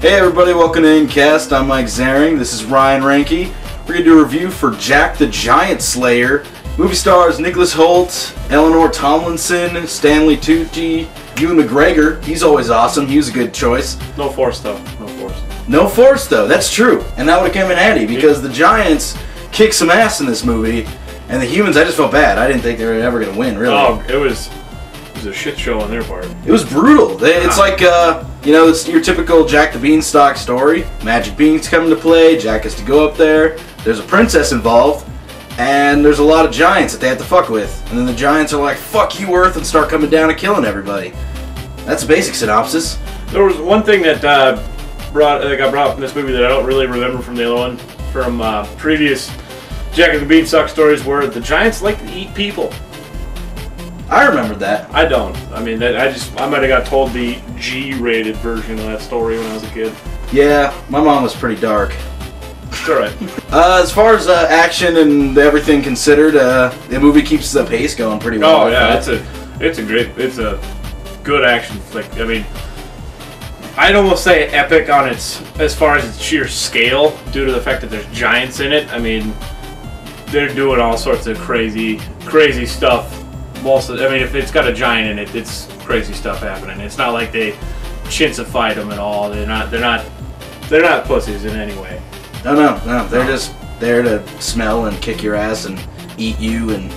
Hey everybody, welcome to AreYouIncast. I'm Mike Zaring. This is Ryan Ranke. We're going to do a review for Jack the Giant Slayer. Movie stars Nicholas Hoult, Eleanor Tomlinson, Stanley Tucci, Ewan McGregor. He's always awesome. He was a good choice. No force though. No force though, that's true. And that would have come in handy because the Giants kicked some ass in this movie. And the humans, I just felt bad. I didn't think they were ever going to win, really. Oh, it was a shit show on their part. It was brutal. It's like, you know, it's your typical Jack the Beanstalk story. Magic beans come into play. Jack has to go up there. There's a princess involved. And there's a lot of giants that they have to fuck with. And then the giants are like, fuck you, Earth, and start coming down and killing everybody. That's a basic synopsis. There was one thing that got brought up in this movie that I don't really remember from the other one, from previous Jack and the Beanstalk stories, where the giants like to eat people. I remembered that. I don't. I mean, I might have got told the G-rated version of that story when I was a kid. Yeah, my mom was pretty dark. It's alright. As far as action and everything considered, the movie keeps the pace going pretty well. Oh yeah, it's a good action flick. I mean, I'd almost say epic on as far as its sheer scale, due to the fact that there's giants in it. I mean, they're doing all sorts of crazy stuff. If it's got a giant in it, it's crazy stuff happening. It's not like they chintzified them at all. They're not pussies in any way. No. They're just there to smell and kick your ass and eat you and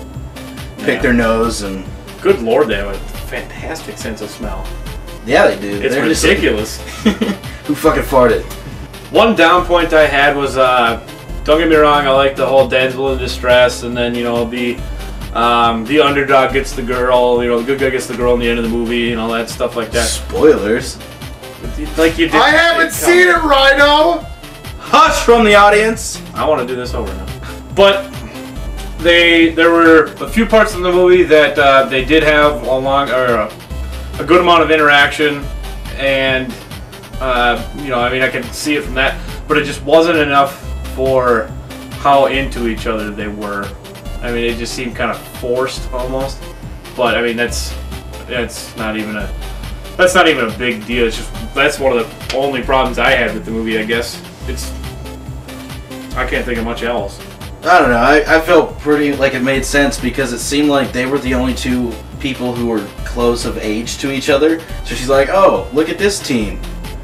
pick their nose and. Good lord, they have a fantastic sense of smell. Yeah, they do. It's ridiculous. Who fucking farted? One down point I had was, don't get me wrong, I like the whole damsel in distress, and then, you know, the underdog gets the girl, you know, the good guy gets the girl in the end of the movie and all that stuff like that. Spoilers. Like you did. I haven't seen it, Rhino! Hush from the audience! I want to do this over now. But there were a few parts in the movie that they did have a good amount of interaction, and you know, I mean, I can see it from that, but it just wasn't enough for how into each other they were. I mean, it just seemed kind of forced almost. But I mean, that's not even a big deal. It's just that's one of the only problems I had with the movie, I guess. I can't think of much else. I don't know. I felt pretty like it made sense because it seemed like they were the only two people who were close of age to each other. So she's like, oh, look at this teen.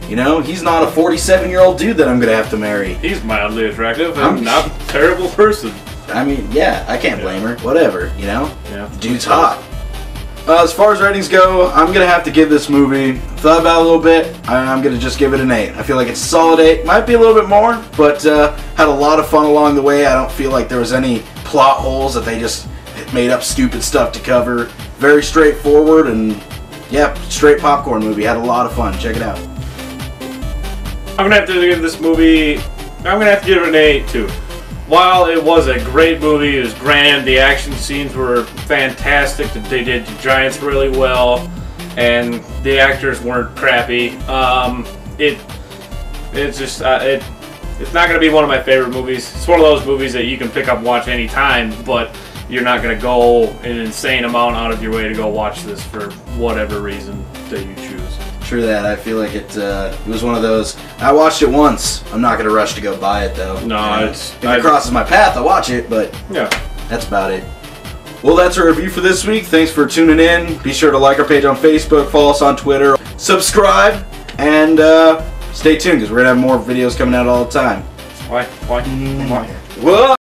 You know, he's not a 47-year-old dude that I'm going to have to marry. He's mildly attractive and not a terrible person. I mean, yeah, I can't blame her. Whatever, you know? Yeah. The dude's hot. As far as ratings go, I'm going to have to give this movie, thought about it a little bit, I'm going to just give it an 8. I feel like it's a solid 8. Might be a little bit more, but had a lot of fun along the way. I don't feel like there was any plot holes that they just made up stupid stuff to cover. Very straightforward and, yeah, straight popcorn movie. Had a lot of fun. Check it out. I'm going to have to give this movie, I'm going to have to give it an 8 too. While it was a great movie, it was grand, the action scenes were fantastic, they did the giants really well, and the actors weren't crappy. It's not going to be one of my favorite movies. It's one of those movies that you can pick up and watch any time, but you're not going to go an insane amount out of your way to go watch this for whatever reason that you choose. True that. I feel like it was one of those. I watched it once. I'm not going to rush to go buy it though. No, if it crosses my path, I'll watch it, but yeah, that's about it. Well, that's our review for this week. Thanks for tuning in. Be sure to like our page on Facebook, follow us on Twitter, subscribe, and stay tuned because we're going to have more videos coming out all the time. Why? Well,